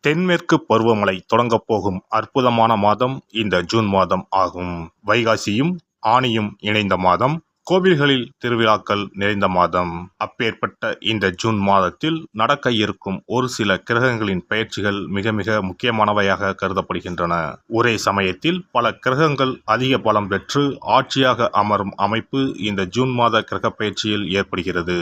தென்மேற்கு பருவமழை தொடங்கப் போகும் அற்புதமான மாதம் இந்த ஜூன் மாதம் ஆகும். வைகாசியும் ஆனியும் இணைந்த மாதம், கோவில்களில் திருவிழாக்கள் நிறைந்த மாதம். அப்பேற்பட்ட இந்த ஜூன் மாதத்தில் நடக்க இருக்கும் ஒரு சில கிரகங்களின் பெயர்ச்சிகள் மிக மிக முக்கியமானவையாக கருதப்படுகின்றன. ஒரே சமயத்தில் பல கிரகங்கள் அதிக பலம் பெற்று ஆட்சியாக அமரும் அமைப்பு இந்த ஜூன் மாத கிரக பெயர்ச்சியில் ஏற்படுகிறது.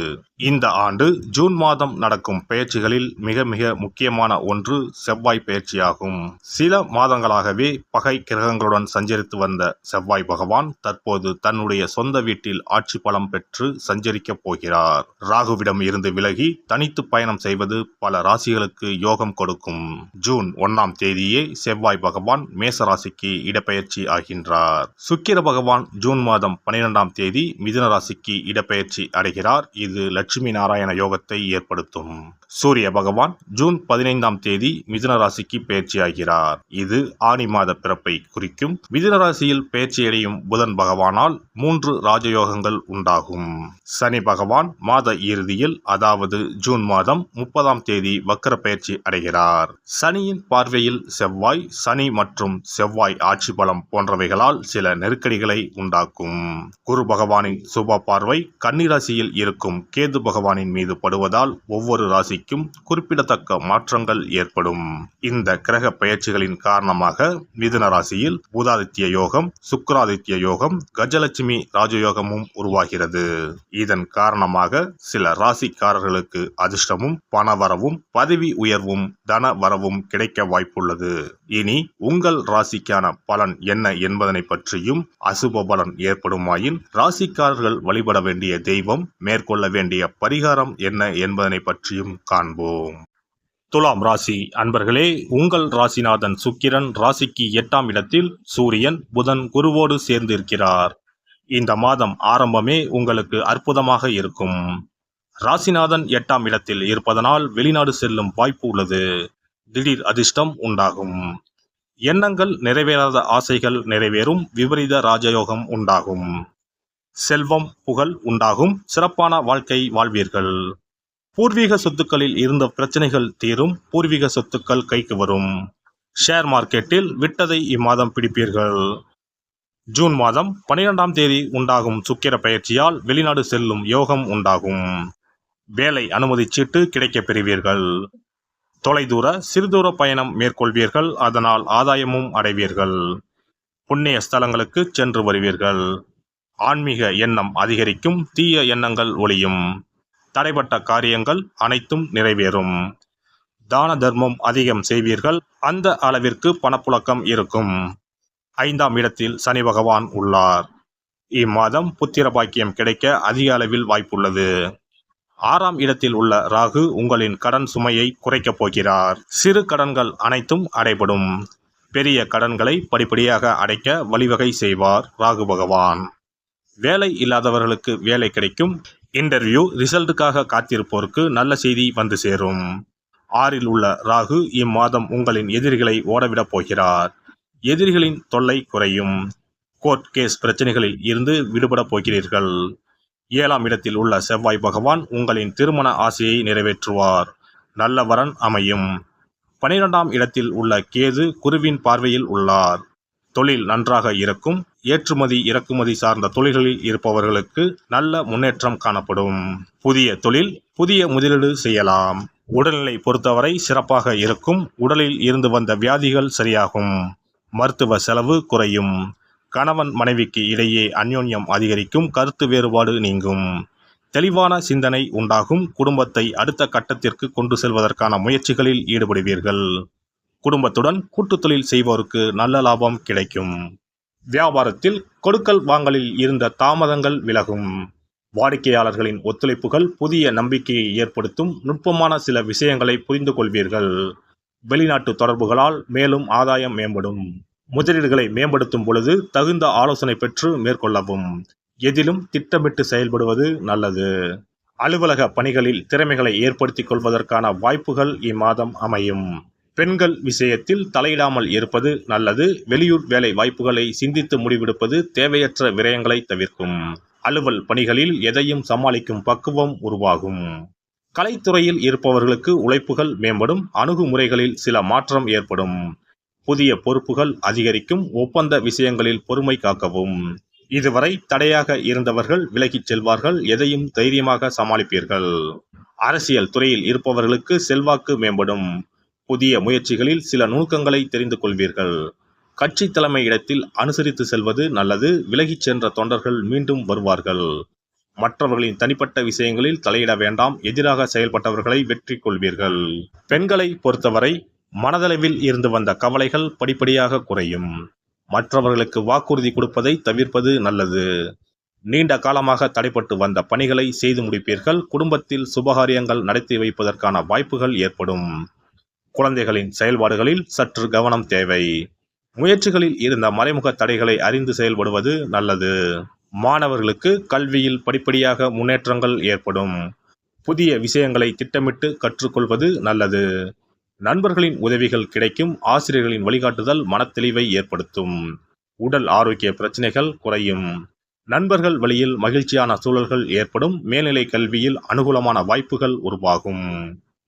இந்த ஆண்டு ஜூன் மாதம் நடக்கும் பெயர்ச்சிகளில் மிக மிக முக்கியமான ஒன்று செவ்வாய் பெயர்ச்சியாகும். சில மாதங்களாகவே பகை கிரகங்களுடன் சஞ்சரித்து வந்த செவ்வாய் பகவான் தற்போது தன்னுடைய சொந்த வீட்டில் ஆட்சி பலம் பெற்று சஞ்சரிக்கப் போகிறார். ராகுவிடம் இருந்து விலகி தனித்து பயணம் செய்வது பல ராசிகளுக்கு யோகம் கொடுக்கும். ஜூன் 1ஆம் தேதியே செவ்வாய் பகவான் மேச ராசிக்கு இடப்பெயர்ச்சி ஆகின்றார். சுக்கிர பகவான் ஜூன் மாதம் 12ஆம் தேதி மிதுன ராசிக்கு இடப்பெயர்ச்சி அடைகிறார். இது லட்சுமி நாராயண யோகத்தை ஏற்படுத்தும். சூரிய பகவான் ஜூன் 15ஆம் தேதி மிதுன ராசிக்கு பெயர்ச்சியாகிறார். இது ஆனி மாத பிறப்பை குறிக்கும். மிதுன ராசியில் பெயர்ச்சியடையும் புதன் பகவானால் 3 ராஜயோகங்கள் உண்டாகும். சனி பகவான் மாத இறுதியில், அதாவது ஜூன் மாதம் 30ஆம் தேதி வக்கர பெயர்ச்சி அடைகிறார். சனியின் பார்வையில் செவ்வாய், சனி மற்றும் செவ்வாய் ஆட்சி பலம் போன்றவைகளால் சில நெருக்கடிகளை உண்டாக்கும். குரு பகவானின் சுப பார்வை கன்னி ராசியில் இருக்கும் கேது பகவானின் மீது படுவதால் ஒவ்வொரு ராசிக்கும் குறிப்பிடத்தக்க மாற்றங்கள் ஏற்படும். இந்த கிரக பெயர்ச்சிகளின் காரணமாக மிதுன ராசியில் புதாதித்ய யோகம், சுக்கிராதித்ய யோகம், கஜலட்சுமி ராஜயோகமும் உருவாகிறது. இதன் காரணமாக சில ராசிக்காரர்களுக்கு அதிர்ஷ்டமும் பணவரவும் பதவி உயர்வும் தன வரவும் கிடைக்க வாய்ப்புள்ளது. இனி உங்கள் ராசிக்கான பலன் என்ன என்பதனை பற்றியும், அசுப பலன் ஏற்படுமாயின் ராசிக்காரர்கள் வழிபட வேண்டிய தெய்வம், மேற்கொள்ள வேண்டிய பரிகாரம் என்ன என்பதனை பற்றியும் காண்போம். துலாம் ராசி அன்பர்களே, உங்கள் ராசிநாதன் சுக்கிரன் ராசிக்கு 8ஆம் இடத்தில் சூரியன், புதன், குருவோடு சேர்ந்து இருக்கிறார். இந்த மாதம் ஆரம்பமே உங்களுக்கு அற்புதமாக இருக்கும். ராசிநாதன் 8ஆம் இடத்தில் இருப்பதனால் வெளிநாடு செல்லும் வாய்ப்பு உள்ளது. திடீர் அதிர்ஷ்டம் உண்டாகும். எண்ணங்கள் நிறைவேறாத ஆசைகள் நிறைவேறும். விபரீத ராஜயோகம் உண்டாகும். செல்வம், புகழ் உண்டாகும். சிறப்பான வாழ்க்கை வாழ்வீர்கள். பூர்வீக சொத்துக்களில் இருந்த பிரச்சனைகள் தீரும். பூர்வீக சொத்துக்கள் கைக்கு வரும். ஷேர் மார்க்கெட்டில் விட்டதை இம்மாதம் பிடிப்பீர்கள். ஜூன் மாதம் 12ஆம் தேதி உண்டாகும் சுக்கிர பெயர்ச்சியால் வெளிநாடு செல்லும் யோகம் உண்டாகும். வேலை அனுமதி சீட்டு கிடைக்கப் பெறுவீர்கள். தொலைதூர சிறுதூர பயணம் மேற்கொள்வீர்கள். அதனால் ஆதாயமும் அடைவீர்கள். புண்ணிய ஸ்தலங்களுக்கு சென்று வருவீர்கள். ஆன்மீக எண்ணம் அதிகரிக்கும். தீய எண்ணங்கள் ஒளியும். தடைப்பட்ட காரியங்கள் அனைத்தும் நிறைவேறும். தான தர்மம் அதிகம் செய்வீர்கள். அந்த அளவிற்கு பணப்புழக்கம் இருக்கும். 5ஆம் இடத்தில் சனி பகவான் உள்ளார். இம்மாதம் புத்திர பாக்கியம் கிடைக்க அதிக அளவில் வாய்ப்புள்ளது. 6ஆம் இடத்தில் உள்ள ராகு உங்களின் கடன் சுமையை குறைக்கப் போகிறார். சிறு கடன்கள் அனைத்தும் அடைபடும். பெரிய கடன்களை படிப்படியாக அடைக்க வழிவகை செய்வார் ராகு பகவான். வேலை இல்லாதவர்களுக்கு வேலை கிடைக்கும். இன்டர்வியூ ரிசல்ட்டுக்காக காத்திருப்போருக்கு நல்ல செய்தி வந்து சேரும். 6இல் உள்ள ராகு இம்மாதம் உங்களின் எதிரிகளை ஓடவிடப் போகிறார். எதிரிகளின் தொல்லை குறையும். கோர்ட் கேஸ் பிரச்சனைகளில் இருந்து விடுபட போகிறீர்கள். 7ஆம் இடத்தில் உள்ள செவ்வாய் பகவான் உங்களின் திருமண ஆசையை நிறைவேற்றுவார். நல்ல வரன் அமையும். 12ஆம் இடத்தில் உள்ள கேது குருவின் பார்வையில் உள்ளார். தொழில் நன்றாக இருக்கும். ஏற்றுமதி இறக்குமதி சார்ந்த தொழில்களில் இருப்பவர்களுக்கு நல்ல முன்னேற்றம் காணப்படும். புதிய தொழில், புதிய முதலீடு செய்யலாம். உடல்நிலை பொறுத்தவரை சிறப்பாக இருக்கும். உடலில் இருந்து வந்த வியாதிகள் சரியாகும். மருத்துவ செலவு குறையும். கணவன் மனைவிக்கு இடையே அந்யோன்யம் அதிகரிக்கும். கருத்து வேறுபாடு நீங்கும். தெளிவான சிந்தனை உண்டாகும். குடும்பத்தை அடுத்த கட்டத்திற்கு கொண்டு செல்வதற்கான முயற்சிகளில் ஈடுபடுவீர்கள். குடும்பத்துடன் கூட்டு தொழில் செய்வோருக்கு நல்ல லாபம் கிடைக்கும். வியாபாரத்தில் கொடுக்கல் வாங்கலில் இருந்த தாமதங்கள் விலகும். வாடிக்கையாளர்களின் ஒத்துழைப்புகள் புதிய நம்பிக்கையை ஏற்படுத்தும். நுட்பமான சில விஷயங்களை புரிந்து கொள்வீர்கள். வெளிநாட்டு தொடர்புகளால் மேலும் ஆதாயம் மேம்படும். முதலீடுகளை மேம்படுத்தும் பொழுது தகுந்த ஆலோசனை பெற்று மேற்கொள்ளவும். எதிலும் திட்டமிட்டு செயல்படுவது நல்லது. அலுவலக பணிகளில் திறமைகளை ஏற்படுத்திக் கொள்வதற்கான வாய்ப்புகள் இம்மாதம் அமையும். பெண்கள் விஷயத்தில் தலையிடாமல் இருப்பது நல்லது. வெளியூர் வேலை வாய்ப்புகளை சிந்தித்து முடிவெடுப்பது தேவையற்ற விரயங்களை தவிர்க்கும். அலுவல் பணிகளில் எதையும் சமாளிக்கும் பக்குவம் உருவாகும். கலைத்துறையில் இருப்பவர்களுக்கு உழைப்புகள் மேம்படும், அணுகுமுறைகளில் சில மாற்றம் ஏற்படும், புதிய பொறுப்புகள் அதிகரிக்கும், ஒப்பந்த விஷயங்களில் பொறுமை காக்கவும். இதுவரை தடையாக இருந்தவர்கள் விலகிச் செல்வார்கள், எதையும் தைரியமாக சமாளிப்பீர்கள். அரசியல் துறையில் இருப்பவர்களுக்கு செல்வாக்கு மேம்படும், புதிய முயற்சிகளில் சில நுணுக்கங்களை தெரிந்து கொள்வீர்கள். கட்சி தலைமை இடத்தில் அனுசரித்து செல்வது நல்லது, விலகிச் சென்ற தொண்டர்கள் மீண்டும் வருவார்கள். மற்றவர்களின் தனிப்பட்ட விஷயங்களில் தலையிட வேண்டாம், எதிராக செயல்பட்டவர்களை வெற்றி கொள்வீர்கள். பெண்களை பொறுத்தவரை மனதளவில் இருந்து வந்த கவலைகள் படிப்படியாக குறையும். மற்றவர்களுக்கு வாக்குறுதி கொடுப்பதை தவிர்ப்பது நல்லது. நீண்ட காலமாக தடைப்பட்டு வந்த பணிகளை செய்து முடிப்பீர்கள். குடும்பத்தில் சுபகாரியங்கள் நடத்தி வைப்பதற்கான வாய்ப்புகள் ஏற்படும். குழந்தைகளின் செயல்பாடுகளில் சற்று கவனம் தேவை. முயற்சிகளில் இருந்த மறைமுக தடைகளை அறிந்து செயல்படுவது நல்லது. மாணவர்களுக்கு கல்வியில் படிப்படியாக முன்னேற்றங்கள் ஏற்படும். புதிய விஷயங்களை திட்டமிட்டு கற்றுக்கொள்வது நல்லது. நண்பர்களின் உதவிகள் கிடைக்கும், ஆசிரியர்களின் வழிகாட்டுதல் மனத்தெளிவை ஏற்படுத்தும். உடல் ஆரோக்கிய பிரச்சனைகள் குறையும். நண்பர்கள் வழியில் மகிழ்ச்சியான சூழல்கள் ஏற்படும், மேல்நிலை கல்வியில் அனுகூலமான வாய்ப்புகள் உருவாகும்.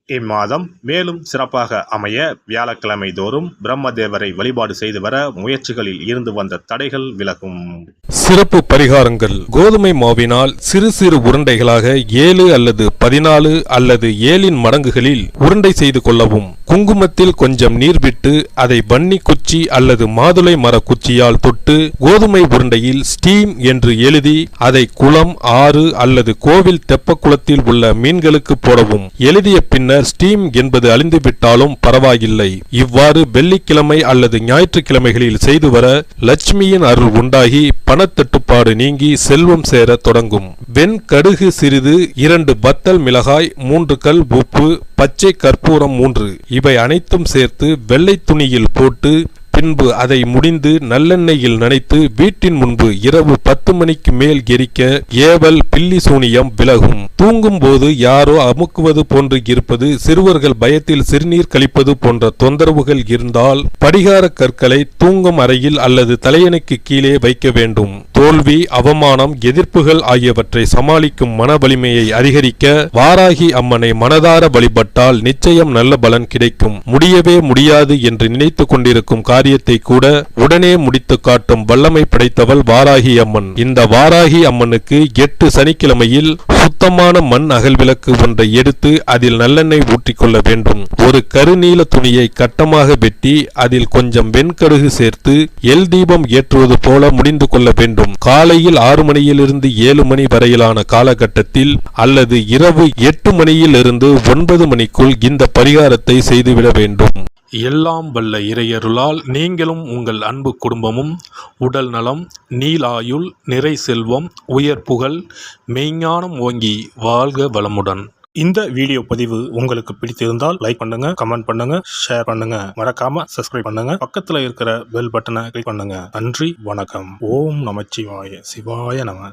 இம்மாதம் மேலும் சிறப்பாக அமைய வியாழக்கிழமை தோறும் பிரம்மதேவரை வழிபாடு செய்து வர முயற்சிகளில் இருந்து வந்த தடைகள் விலகும். சிறப்பு பரிகாரங்கள். கோதுமை மாவினால் சிறு சிறு உருண்டைகளாக 7 அல்லது 14 அல்லது 7 மடங்குகளில் உருண்டை செய்து கொள்ளவும். குங்குமத்தில் கொஞ்சம் நீர் விட்டு அதை வன்னி குச்சி அல்லது மாதுளை மர குச்சியால் தொட்டு கோதுமை உருண்டையில் ஸ்டீம் என்று எழுதி அதை குளம், ஆறு அல்லது கோவில் தெப்பக்குளத்தில் உள்ள மீன்களுக்கு போடவும். எழுதிய பின்னர் ஸ்டீம் என்பது அழிந்துவிட்டாலும் பரவாயில்லை. இவ்வாறு வெள்ளிக்கிழமை அல்லது ஞாயிற்றுக்கிழமைகளில் செய்து வர லட்சுமியின் அருள் உண்டாகி பணத்தட்டுப்பாடு நீங்கி செல்வம் சேர தொடங்கும். வெண்கடுகு சிறிது, 2 வத்தல் மிளகாய், 3 கல் உப்பு, பச்சை கற்பூரம் 3 இவை அனைத்தும் சேர்த்து வெள்ளை துணியில் போட்டு பின்பு அதை முடிந்து நல்லெண்ணெயில் நனைத்து வீட்டின் முன்பு இரவு 10 மணிக்கு மேல் எரிக்க ஏவல், பில்லி சூனியம் விலகும். தூங்கும் போது யாரோ அமுக்குவது போன்று இருப்பது, சிறுவர்கள் பயத்தில் சிறுநீர் கழிப்பது போன்ற தொந்தரவுகள் இருந்தால் படிகார கற்களை தூங்கும் அறையில் அல்லது தலையணைக்கு கீழே வைக்க வேண்டும். தோல்வி, அவமானம், எதிர்ப்புகள் ஆகியவற்றை சமாளிக்கும் மன வலிமையை அதிகரிக்க வாராகி அம்மனை மனதார வழிபட்டால் நிச்சயம் நல்ல பலன் கிடைக்கும். முடியவே முடியாது என்று நினைத்து கொண்டிருக்கும் காரியத்தை கூட உடனே முடித்து காட்டும் வல்லமை படைத்தவள் வாராகி அம்மன். இந்த வாராகி அம்மனுக்கு 8 சனிக்கிழமையில் சுத்தமான மண் அகல் விளக்கு ஒன்றை எடுத்து அதில் நல்லெண்ணெய் ஊற்றிக்கொள்ள வேண்டும். ஒரு கருநீல துணியை கட்டமாக வெட்டி அதில் கொஞ்சம் வெண்கடுகு சேர்த்து எல் தீபம் ஏற்றுவது போல முடிந்து கொள்ள வேண்டும். காலையில் 6 மணியிலிருந்து 7 மணி வரையிலான காலகட்டத்தில் அல்லது இரவு 8 மணியிலிருந்து 9 மணிக்குள் இந்த பரிகாரத்தை செய்துவிட வேண்டும். எல்லாம் வல்ல இறையருளால் நீங்களும் உங்கள் அன்பு குடும்பமும் உடல் நலம், நீலாயுள், நிறை செல்வம், உயர் புகழ், மெய்ஞானம் ஓங்கி வாழ்க வளமுடன். இந்த வீடியோ பதிவு உங்களுக்கு பிடித்திருந்தால் லைக் பண்ணுங்க, கமெண்ட் பண்ணுங்க, ஷேர் பண்ணுங்க, மறக்காம சப்ஸ்கிரைப் பண்ணுங்க, பக்கத்துல இருக்கிற பெல் பட்டனை கிளிக் பண்ணுங்க. நன்றி, வணக்கம். ஓம் நமச்சிவாய, சிவாய நம.